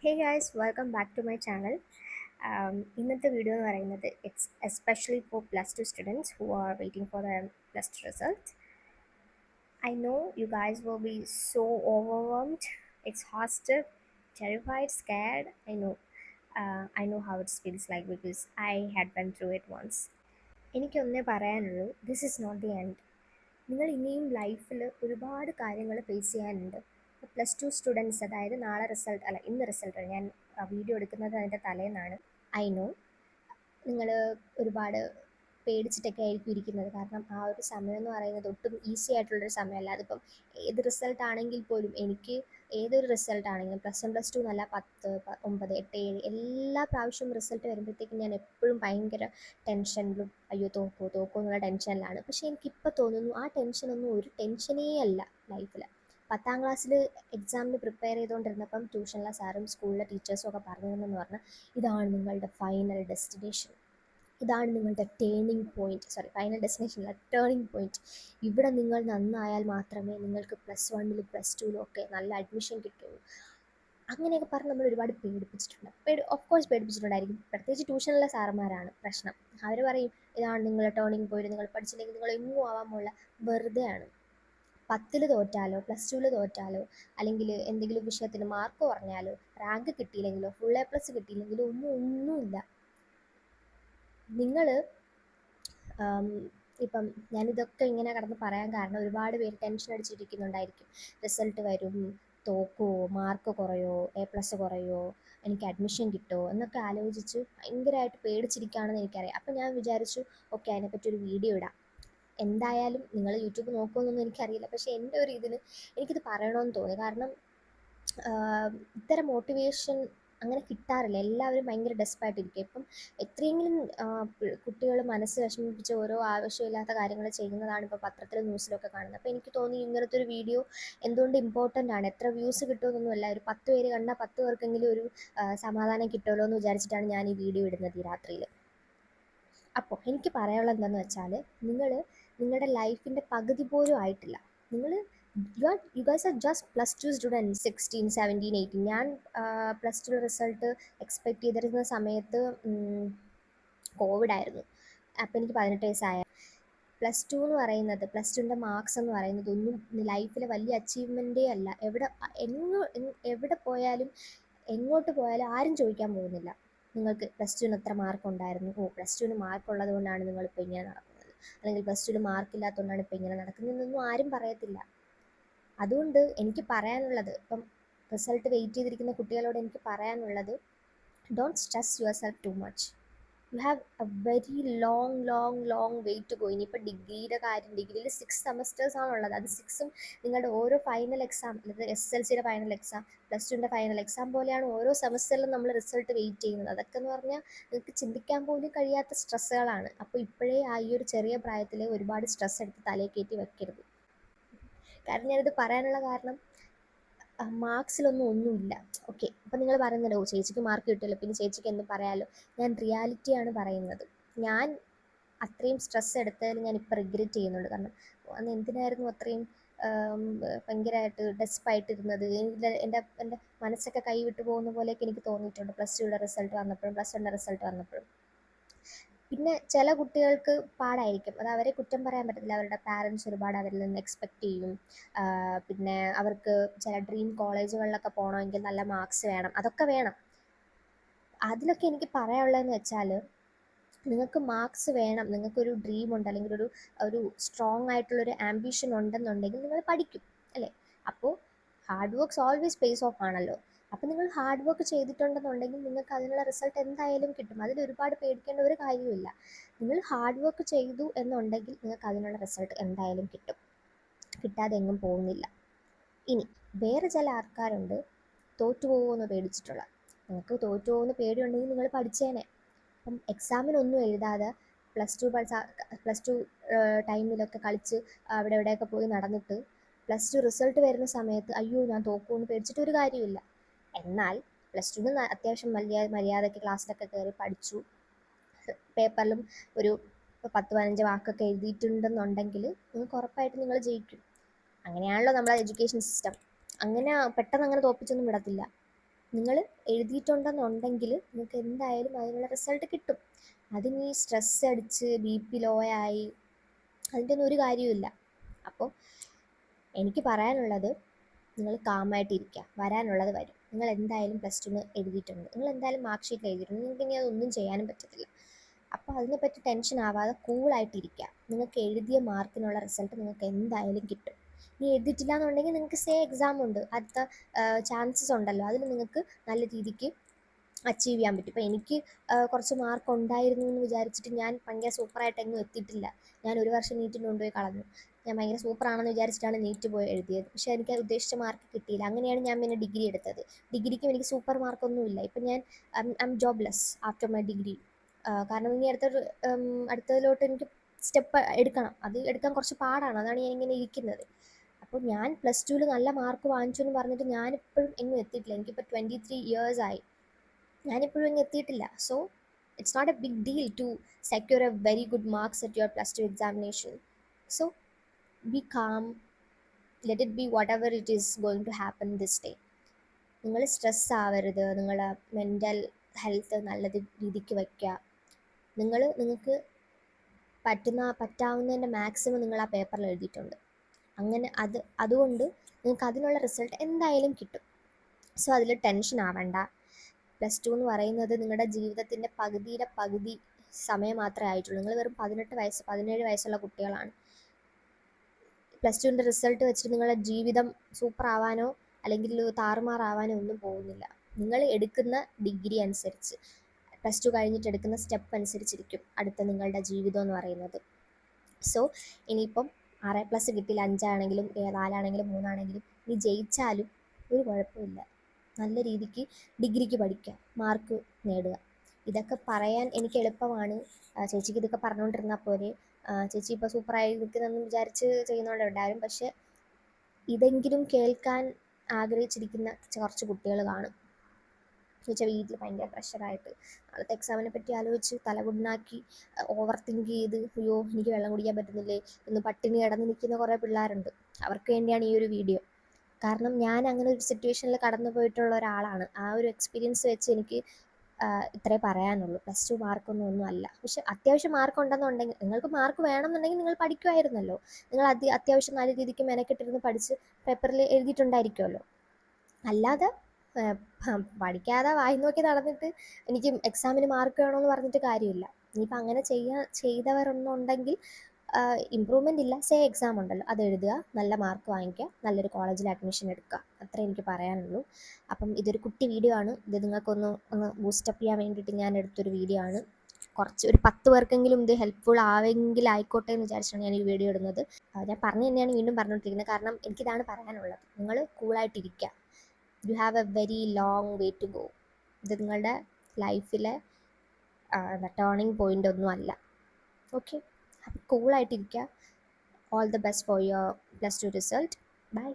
Hey guys, welcome back to my channel. ഇന്നത്തെ video എന്ന് പറയുന്നത് it's especially for plus two students who are waiting for the plus two result. I know you guys will be so overwhelmed, exhausted, terrified, scared. I know how it feels like because I had been through it once. എനിക്കൊന്നേ പറയാനുള്ളൂ, this is not the end. നിങ്ങൾ ഇനിയും ലൈഫിൽ ഒരുപാട് കാര്യങ്ങൾ face ചെയ്യാനുണ്ട്. Plus two students, അതായത് നാളെ റിസൾട്ട് അല്ല ഇന്ന് റിസൾട്ട്, ഞാൻ വീഡിയോ എടുക്കുന്നത് അതിൻ്റെ തലേന്നാണ്. ഐ നോ നിങ്ങൾ ഒരുപാട് പേടിച്ചിട്ടൊക്കെ ആയിരിക്കും ഇരിക്കുന്നത്. കാരണം ആ ഒരു സമയം എന്ന് പറയുന്നത് ഒട്ടും ഈസി ആയിട്ടുള്ളൊരു സമയമല്ല. അതിപ്പം ഏത് റിസൾട്ട് ആണെങ്കിൽ പോലും, എനിക്ക് ഏതൊരു റിസൾട്ട് ആണെങ്കിലും പ്ലസ് വൺ പ്ലസ് ടു എന്നല്ല, 10, 9, 8, 7 എല്ലാ പ്രാവശ്യവും റിസൾട്ട് വരുമ്പോഴത്തേക്കും ഞാൻ എപ്പോഴും ഭയങ്കര ടെൻഷനിലും, അയ്യോ തോക്കോ എന്നുള്ള ടെൻഷനിലാണ്. പക്ഷേ എനിക്കിപ്പോൾ തോന്നുന്നു ആ ടെൻഷനൊന്നും ഒരു ടെൻഷനേ അല്ല ലൈഫിൽ. 10ാം ക്ലാസ്സിൽ എക്സാമിന് പ്രിപ്പയർ ചെയ്തുകൊണ്ടിരുന്നപ്പം ട്യൂഷനിലെ സാറും സ്കൂളിലെ ടീച്ചേഴ്സും ഒക്കെ പറഞ്ഞിരുന്നെന്ന് പറഞ്ഞാൽ, ഇതാണ് നിങ്ങളുടെ ഫൈനൽ ഡെസ്റ്റിനേഷൻ, ഇതാണ് നിങ്ങളുടെ ഫൈനൽ ഡെസ്റ്റിനേഷനിലെ ടേണിംഗ് പോയിന്റ്. ഇവിടെ നിങ്ങൾ നന്നായാൽ മാത്രമേ നിങ്ങൾക്ക് പ്ലസ് വണ്ണിലും പ്ലസ് ടുവിലും ഒക്കെ നല്ല അഡ്മിഷൻ കിട്ടുള്ളൂ. അങ്ങനെയൊക്കെ പറഞ്ഞ് നമ്മൾ ഒരുപാട് പേടിപ്പിച്ചിട്ടുണ്ട്. Of course പേടിപ്പിച്ചിട്ടുണ്ടായിരിക്കും. പ്രത്യേകിച്ച് ട്യൂഷനിലെ സാറന്മാരാണ് പ്രശ്നം. അവർ പറയും, ഇതാണ് നിങ്ങളുടെ ടേണിംഗ് പോയിന്റ്, നിങ്ങൾ പഠിച്ചില്ലെങ്കിൽ നിങ്ങൾ എങ്ങും ആവാൻ പോലുള്ള. വെറുതെയാണ്. 10ൽ തോറ്റാലോ, പ്ലസ് ടുവിൽ തോറ്റാലോ, അല്ലെങ്കിൽ എന്തെങ്കിലും വിഷയത്തിന് മാർക്ക് കുറഞ്ഞാലോ, റാങ്ക് കിട്ടിയില്ലെങ്കിലോ, ഫുൾ എ പ്ലസ് കിട്ടിയില്ലെങ്കിലോ ഒന്നുമില്ല. നിങ്ങൾ ഇപ്പം ഞാനിതൊക്കെ ഇങ്ങനെ കടന്ന് പറയാൻ കാരണം, ഒരുപാട് പേര് ടെൻഷൻ അടിച്ചിരിക്കുന്നുണ്ടായിരിക്കും. റിസൾട്ട് വരും, തോക്കുമോ, മാർക്ക് കുറയോ, എ പ്ലസ് കുറയോ, എനിക്ക് അഡ്മിഷൻ കിട്ടുമോ എന്നൊക്കെ ആലോചിച്ച് ഭയങ്കരമായിട്ട് പേടിച്ചിരിക്കുകയാണെന്ന് എനിക്കറിയാം. അപ്പം ഞാൻ വിചാരിച്ചു, ഓക്കെ, അതിനെപ്പറ്റി ഒരു വീഡിയോ ഇടാം. എന്തായാലും നിങ്ങൾ യൂട്യൂബ് നോക്കുമെന്നൊന്നും എനിക്കറിയില്ല, പക്ഷേ എൻ്റെ ഒരു ഇതിന് എനിക്കിത് പറയണമെന്ന് തോന്നി. കാരണം ഇത്തരം മോട്ടിവേഷൻ അങ്ങനെ കിട്ടാറില്ല. എല്ലാവരും ഭയങ്കര ഡെസ്പായിട്ടിരിക്കും. ഇപ്പം എത്രയെങ്കിലും കുട്ടികൾ മനസ്സ് വിഷമിപ്പിച്ച് ഓരോ ആവശ്യമില്ലാത്ത കാര്യങ്ങൾ ചെയ്യുന്നതാണ് ഇപ്പോൾ പത്രത്തിലും ന്യൂസിലൊക്കെ കാണുന്നത്. അപ്പോൾ എനിക്ക് തോന്നി ഇങ്ങനത്തെ ഒരു വീഡിയോ എന്തുകൊണ്ട് ഇമ്പോർട്ടൻ്റ് ആണ്. എത്ര വ്യൂസ് കിട്ടുമെന്നൊന്നുമല്ല, ഒരു 10 പേര് കണ്ടാൽ 10 പേർക്കെങ്കിലും ഒരു സമാധാനം കിട്ടുമല്ലോ എന്ന് വിചാരിച്ചിട്ടാണ് ഞാൻ ഈ വീഡിയോ ഇടുന്നത് ഈ രാത്രിയിൽ. അപ്പോൾ എനിക്ക് പറയാനുള്ളത് എന്താണെന്ന് വെച്ചാൽ, നിങ്ങളുടെ ലൈഫിൻ്റെ പകുതി പോലും ആയിട്ടില്ല. നിങ്ങൾ you guys are just plus two student, 16, 17, 18. ഞാൻ പ്ലസ് ടു റിസൾട്ട് എക്സ്പെക്റ്റ് ചെയ്തിരുന്ന സമയത്ത് കോവിഡായിരുന്നു. അപ്പോൾ എനിക്ക് 18 വയസ്സായ. പ്ലസ് ടു എന്ന് പറയുന്നത്, പ്ലസ് ടുവിൻ്റെ മാർക്സ് എന്ന് പറയുന്നത് ഒന്നും ലൈഫിലെ വലിയ അച്ചീവ്മെൻറ്റേ അല്ല. എവിടെ പോയാലും, എങ്ങോട്ട് പോയാലും ആരും ചോദിക്കാൻ പോകുന്നില്ല, നിങ്ങൾക്ക് പ്ലസ് ടുവിന് എത്ര മാർക്ക് ഉണ്ടായിരുന്നു, പ്ലസ് ടുവിന് മാർക്ക് ഉള്ളത് കൊണ്ടാണ് നിങ്ങളിപ്പോൾ ഇങ്ങനെ നടക്കുന്നത്, അല്ലെങ്കിൽ പ്ലസ് ടുവിന് മാർക്കില്ലാത്തതുകൊണ്ടാണ് ഇപ്പോൾ ഇങ്ങനെ നടക്കുന്നതെന്നൊന്നും ആരും പറയത്തില്ല. അതുകൊണ്ട് എനിക്ക് പറയാനുള്ളത്, ഇപ്പം റിസൾട്ട് വെയിറ്റ് ചെയ്തിരിക്കുന്ന കുട്ടികളോട് എനിക്ക് പറയാനുള്ളത്, don't stress your self too much. You have a very long way to go. ഇനിയിപ്പോൾ ഡിഗ്രിയിൽ 6 സെമസ്റ്റേഴ്സാണുള്ളത്. അത് 6ഉം നിങ്ങളുടെ ഓരോ ഫൈനൽ എക്സാം, അതായത് SSLCയുടെ ഫൈനൽ എക്സാം, പ്ലസ് ടുവിൻ്റെ ഫൈനൽ എക്സാം പോലെയാണ് ഓരോ സെമസ്റ്ററിലും നമ്മൾ റിസൾട്ട് വെയിറ്റ് ചെയ്യുന്നത്. അതൊക്കെ എന്ന് പറഞ്ഞാൽ നിങ്ങൾക്ക് ചിന്തിക്കാൻ പോലും കഴിയാത്ത സ്ട്രെസ്സുകളാണ്. അപ്പോൾ ഇപ്പോഴേ ആ ഈ ഒരു ചെറിയ പ്രായത്തിൽ ഒരുപാട് സ്ട്രെസ് എടുത്ത് തലയിൽ കയറ്റി വെക്കരുത്. കാരണം ഞാനിത് പറയാനുള്ള കാരണം, മാർക്സിലൊന്നും ഒന്നുമില്ല. ഓക്കെ, അപ്പം നിങ്ങൾ പറയുന്നല്ലോ, ചേച്ചിക്ക് മാർക്ക് കിട്ടുമല്ലോ, പിന്നെ ചേച്ചിക്ക് എന്ത് പറയാമല്ലോ. ഞാൻ റിയാലിറ്റിയാണ് പറയുന്നത്. ഞാൻ അത്രയും സ്ട്രെസ് എടുത്തതിൽ ഞാൻ ഇപ്പോൾ റിഗ്രറ്റ് ചെയ്യുന്നുണ്ട്. കാരണം അന്ന് എന്തിനായിരുന്നു അത്രയും ഭയങ്കരമായിട്ട് ഡെസ്പായിട്ടിരുന്നത്. എൻ്റെ മനസ്സൊക്കെ കൈവിട്ട് പോകുന്ന പോലെയൊക്കെ എനിക്ക് തോന്നിയിട്ടുണ്ട് പ്ലസ് ടുയുടെ റിസൾട്ട് വന്നപ്പോഴും, പ്ലസ് വണ്ണിൻ്റെ റിസൾട്ട് വന്നപ്പോഴും. പിന്നെ ചില കുട്ടികൾക്ക് പാടായിരിക്കും, അത് അവരെ കുറ്റം പറയാൻ പറ്റത്തില്ല. അവരുടെ പാരൻസ് ഒരുപാട് അവരിൽ നിന്ന് എക്സ്പെക്റ്റ് ചെയ്യും. പിന്നെ അവർക്ക് ചില ഡ്രീം കോളേജുകളിലൊക്കെ പോകണമെങ്കിൽ നല്ല മാർക്സ് വേണം, അതൊക്കെ വേണം. അതിലൊക്കെ എനിക്ക് പറയാനുള്ളതെന്ന് വെച്ചാൽ, നിങ്ങൾക്ക് മാർക്സ് വേണം, നിങ്ങൾക്കൊരു ഡ്രീം ഉണ്ട്, അല്ലെങ്കിൽ ഒരു സ്ട്രോങ് ആയിട്ടുള്ളൊരു ആംബിഷൻ ഉണ്ടെന്നുണ്ടെങ്കിൽ നിങ്ങൾ പഠിക്കും, അല്ലേ? അപ്പോൾ hard works always pace of ആണല്ലോ. അപ്പോൾ നിങ്ങൾ ഹാർഡ് വർക്ക് ചെയ്തിട്ടുണ്ടെന്നുണ്ടെങ്കിൽ നിങ്ങൾക്ക് അതിനുള്ള റിസൾട്ട് എന്തായാലും കിട്ടും. അതിൽ ഒരുപാട് പേടിക്കേണ്ട ഒരു കാര്യമില്ല. നിങ്ങൾ ഹാർഡ് വർക്ക് ചെയ്തു എന്നുണ്ടെങ്കിൽ നിങ്ങൾക്ക് അതിനുള്ള റിസൾട്ട് എന്തായാലും കിട്ടും, കിട്ടാതെ എങ്ങും പോകുന്നില്ല. ഇനി വേറെ ചില ആൾക്കാരുണ്ട് തോറ്റുപോകുമെന്ന് പേടിച്ചിട്ടുള്ള. നിങ്ങൾക്ക് തോറ്റുപോകുമെന്ന് പേടിയുണ്ടെങ്കിൽ നിങ്ങൾ പഠിച്ചേനെ. അപ്പം എക്സാമിനൊന്നും എഴുതാതെ പ്ലസ് ടു ടൈമിലൊക്കെ കളിച്ച് അവിടെ എവിടെയൊക്കെ പോയി നടന്നിട്ട് പ്ലസ് ടു റിസൾട്ട് വരുന്ന സമയത്ത് അയ്യോ ഞാൻ തോക്കുമെന്ന് പേടിച്ചിട്ട് ഒരു കാര്യമില്ല. എന്നാൽ പ്ലസ് ടുന്ന് അത്യാവശ്യം മര്യാദയ്ക്ക് ക്ലാസ്സിലൊക്കെ കയറി പഠിച്ചു, പേപ്പറിലും ഒരു 10-15 വാക്കൊക്കെ എഴുതിയിട്ടുണ്ടെന്നുണ്ടെങ്കിൽ നിങ്ങൾക്ക് ഉറപ്പായിട്ട് നിങ്ങൾ ജയിക്കും. അങ്ങനെയാണല്ലോ നമ്മുടെ എഡ്യൂക്കേഷൻ സിസ്റ്റം. അങ്ങനെ പെട്ടെന്ന് അങ്ങനെ തോൽപ്പിച്ചൊന്നും വിടത്തില്ല. നിങ്ങൾ എഴുതിയിട്ടുണ്ടെന്നുണ്ടെങ്കിൽ നിങ്ങൾക്ക് എന്തായാലും അതിനുള്ള റിസൾട്ട് കിട്ടും. അതിന് സ്ട്രെസ് അടിച്ച് BP ലോ ആയി അതിൻ്റെ ഒന്നും ഒരു കാര്യവുമില്ല. അപ്പോൾ എനിക്ക് പറയാനുള്ളത്, നിങ്ങൾ കാമായിട്ടിരിക്കുക, വരാനുള്ളത് വരും. നിങ്ങൾ എന്തായാലും +2 എഴുതിയിട്ടുണ്ട്, നിങ്ങൾ എന്തായാലും മാർക്ക് ഷീറ്റിൽ എഴുതിയിട്ടുണ്ട്, നിങ്ങൾക്ക് ഇനി അതൊന്നും ചെയ്യാനും പറ്റത്തില്ല. അപ്പോൾ അതിനെപ്പറ്റി ടെൻഷൻ ആവാതെ കൂളായിട്ടിരിക്കുക. നിങ്ങൾക്ക് എഴുതിയ മാർക്കിനുള്ള റിസൾട്ട് നിങ്ങൾക്ക് എന്തായാലും കിട്ടും. ഇനി എഴുതിയിട്ടില്ല എന്നുണ്ടെങ്കിൽ നിങ്ങൾക്ക് എക്സാം ഉണ്ട്, അടുത്ത ചാൻസസ് ഉണ്ടല്ലോ, അതിൽ നിങ്ങൾക്ക് നല്ല രീതിക്ക് അച്ചീവ് ചെയ്യാൻ പറ്റും. ഇപ്പോൾ എനിക്ക് കുറച്ച് മാർക്ക് ഉണ്ടായിരുന്നു എന്ന് വിചാരിച്ചിട്ട് ഞാൻ ഭയങ്കര സൂപ്പറായിട്ടെങ്ങും എത്തിയിട്ടില്ല. ഞാൻ ഒരു വർഷം നീറ്റിന് കൊണ്ടുപോയി കളഞ്ഞു. ഞാൻ ഭയങ്കര സൂപ്പറാണെന്ന് വിചാരിച്ചിട്ടാണ് നീറ്റ് പോയി എഴുതിയത്, പക്ഷേ എനിക്ക് ഉദ്ദേശിച്ച മാർക്ക് കിട്ടിയില്ല. അങ്ങനെയാണ് ഞാൻ പിന്നെ ഡിഗ്രി എടുത്തത്. ഡിഗ്രിക്കും എനിക്ക് സൂപ്പർ മാർക്കൊന്നുമില്ല. ഇപ്പം ഞാൻ I M jobless after my degree. കാരണം ഇനി അടുത്തതിലോട്ട് എനിക്ക് സ്റ്റെപ്പ് എടുക്കണം. അത് എടുക്കാൻ കുറച്ച് പാടാണ്, അതാണ് ഞാൻ ഇങ്ങനെ ഇരിക്കുന്നത്. അപ്പോൾ ഞാൻ +2 നല്ല മാർക്ക് വാങ്ങിച്ചു എന്ന് പറഞ്ഞിട്ട് ഞാനിപ്പോഴും എങ്ങും എത്തിയിട്ടില്ല. എനിക്കിപ്പോൾ 23 years ആയി, ഞാനിപ്പോഴും എങ്ങും എത്തിയിട്ടില്ല. So it's not a big deal to secure a very good marks at your +2 examination. So be calm, let it be whatever it is going to happen this day. നിങ്ങൾ stress ആവരുത്, നിങ്ങളുടെ mental health നല്ല രീതിക്ക് വയ്ക്കുക. നിങ്ങൾക്ക് പറ്റാവുന്നതിൻ്റെ maximum നിങ്ങൾ ആ പേപ്പറിൽ എഴുതിയിട്ടുണ്ട്. അങ്ങനെ അതുകൊണ്ട് നിങ്ങൾക്ക് അതിനുള്ള റിസൾട്ട് എന്തായാലും കിട്ടും. സോ അതിൽ ടെൻഷൻ ആവണ്ട. +2 എന്ന് പറയുന്നത് നിങ്ങളുടെ ജീവിതത്തിൻ്റെ പകുതി സമയം മാത്രമേ ആയിട്ടുള്ളൂ. നിങ്ങൾ വെറും 17 വയസ്സുള്ള കുട്ടികളാണ്. +2ൻ്റെ റിസൾട്ട് വെച്ചിട്ട് നിങ്ങളുടെ ജീവിതം സൂപ്പർ ആവാനോ അല്ലെങ്കിൽ താറുമാറാവാനോ ഒന്നും പോകുന്നില്ല. നിങ്ങൾ എടുക്കുന്ന ഡിഗ്രി അനുസരിച്ച്, +2 കഴിഞ്ഞിട്ട് എടുക്കുന്ന സ്റ്റെപ്പ് അനുസരിച്ചിരിക്കും അടുത്ത നിങ്ങളുടെ ജീവിതം എന്ന് പറയുന്നത്. സോ ഇനിയിപ്പം 6+ കിട്ടിയില്ല, 5 ആണെങ്കിലും 4 ആണെങ്കിലും 3 ആണെങ്കിലും നീ ജയിച്ചാലും ഒരു കുഴപ്പമില്ല. നല്ല രീതിക്ക് ഡിഗ്രിക്ക് പഠിക്കുക, മാർക്ക് നേടുക. ഇതൊക്കെ പറയാൻ എനിക്ക് എളുപ്പമാണ്. ചേച്ചിക്ക് ഇതൊക്കെ പറഞ്ഞുകൊണ്ടിരുന്നാൽ പോരെ, ചേച്ചി ഇപ്പോൾ സൂപ്പറായി നിൽക്കുന്നതെന്ന് വിചാരിച്ച് ചെയ്യുന്നവരുണ്ടാവും. പക്ഷേ ഇതെങ്കിലും കേൾക്കാൻ ആഗ്രഹിച്ചിരിക്കുന്ന കുറച്ച് കുട്ടികൾ കാണും. എന്നുവെച്ചാൽ വീട്ടിൽ ഭയങ്കര പ്രഷറായിട്ട് നാളത്തെ എക്സാമിനെ പറ്റി ആലോചിച്ച് തലകുണ്ണാക്കി ഓവർ തിങ്ക് ചെയ്ത് അയ്യോ എനിക്ക് വെള്ളം കുടിക്കാൻ പറ്റുന്നില്ലേ എന്ന് പട്ടിണി കിടന്ന് നിൽക്കുന്ന കുറേ പിള്ളേരുണ്ട്. അവർക്ക് വേണ്ടിയാണ് ഈ ഒരു വീഡിയോ. കാരണം ഞാൻ അങ്ങനെ ഒരു സിറ്റുവേഷനിൽ കടന്നു പോയിട്ടുള്ള ഒരാളാണ്. ആ ഒരു എക്സ്പീരിയൻസ് വെച്ച് എനിക്ക് ഇത്രേ പറയാനുള്ളൂ. +2 മാർക്കൊന്നും അല്ല. പക്ഷെ അത്യാവശ്യം മാർക്ക് ഉണ്ടെന്നുണ്ടെങ്കിൽ, നിങ്ങൾക്ക് മാർക്ക് വേണമെന്നുണ്ടെങ്കിൽ നിങ്ങൾ പഠിക്കുമായിരുന്നല്ലോ. നിങ്ങൾ അത്യാവശ്യം നല്ല രീതിക്ക് മെനക്കെട്ടിരുന്ന് പഠിച്ച് പേപ്പറിൽ എഴുതിയിട്ടുണ്ടായിരിക്കുമല്ലോ. അല്ലാതെ പഠിക്കാതെ വായി നോക്കി നടന്നിട്ട് എനിക്ക് എക്സാമിന് മാർക്ക് വേണമെന്ന് പറഞ്ഞിട്ട് കാര്യമില്ല. ഇനിയിപ്പോൾ അങ്ങനെ ചെയ്തവരൊന്നുണ്ടെങ്കിൽ ഇമ്പ്രൂവ്മെൻ്റ് ഇല്ല, എക്സാം ഉണ്ടല്ലോ, അത് എഴുതുക, നല്ല മാർക്ക് വാങ്ങിക്കുക, നല്ലൊരു കോളേജിൽ അഡ്മിഷൻ എടുക്കുക. അത്രേ എനിക്ക് പറയാനുള്ളൂ. അപ്പം ഇതൊരു കുട്ടി വീഡിയോ ആണ്. ഇത് നിങ്ങൾക്കൊന്ന് ബൂസ്റ്റപ്പ് ചെയ്യാൻ വേണ്ടിയിട്ട് ഞാൻ എടുത്തൊരു വീഡിയോ ആണ്. ഒരു 10 പേർക്കെങ്കിലും ഇത് ഹെൽപ്ഫുൾ ആവെങ്കിൽ ആയിക്കോട്ടെ എന്ന് വിചാരിച്ചാണ് ഞാൻ ഈ വീഡിയോ ഇടുന്നത്. ഞാൻ പറഞ്ഞു തന്നെയാണ് വീണ്ടും പറഞ്ഞുകൊണ്ടിരിക്കുന്നത്, കാരണം എനിക്കിതാണ് പറയാനുള്ളത്. നിങ്ങൾ കൂളായിട്ടിരിക്കുക. You have a very long way to go. ഇത് നിങ്ങളുടെ ലൈഫിലെ ടേണിംഗ് പോയിൻ്റ് ഒന്നും അല്ല. ഓക്കെ, കൂളായിട്ടിരിക്കുക. All the best for your +2 result. By.